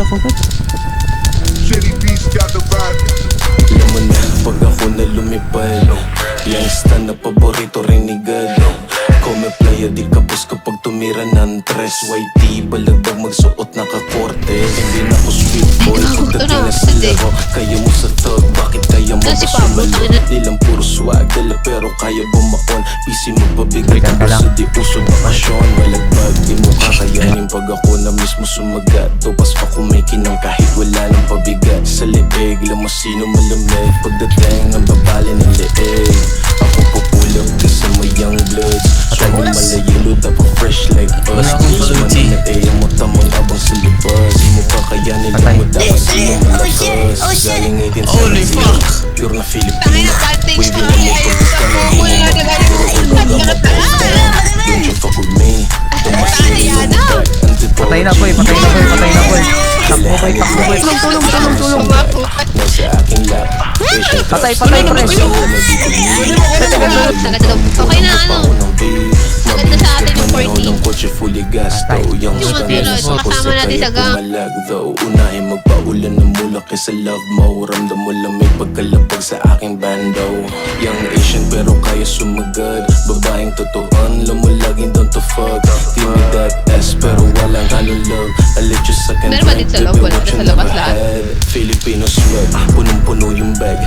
ako ba't? Alam mo na, pag ako na lumipad Youngsta na paborito rinigad Come playa di kapos kapag tumira ng tres YT, balagdag magsuot nakakorte Hindi na ako sweet boy, pagdating na sila ko Kaya mo sa thug, bakit kaya mo masumalo? Nilang puro swag, dala pero kaya bumaon Busy magpabigay ka sa di uso bakasyon Malagbag, di mo kakayanin pag ako na mismo sumagat Tupas pa kumikinang kahit wala ng pabigat Sa leeg, lamasino malamig Pagdating ng babali ng leeg Ako papulap din sa may young bloods Try mo malayilo, tapos fresh like us News man na nag-ayang mo tamang abang sa libas Di mo kakayanin lang mo dapat sino malakas Galing 1870, pure na Filipino Waving na mo pagkasta na di mo Puro ulong lang maposta Don't you fuck with me Tumasili yung back Patay na boy, patay na boy, patay na boy. Takbo boy, takbo boy. Tulong. Nasa aking lap Patay, patay, pre. Okay na ano. Maganda sa atin yung 40. Ng kotse fully gas daw Yung kasama natin sa gang. Malag daw Unahin magpaulan ng mula kaysa love mo Ramdam mo lang may pagkalapag sa aking bando Young Asian pero kaya sumagad Babaeng totoan, alam mo laging down to fuck Give me that ass pero walang halong love I let you suck and Meron ba din sa loob? Wala na sa labas lahat. Filipino swag, punong-puno yung bag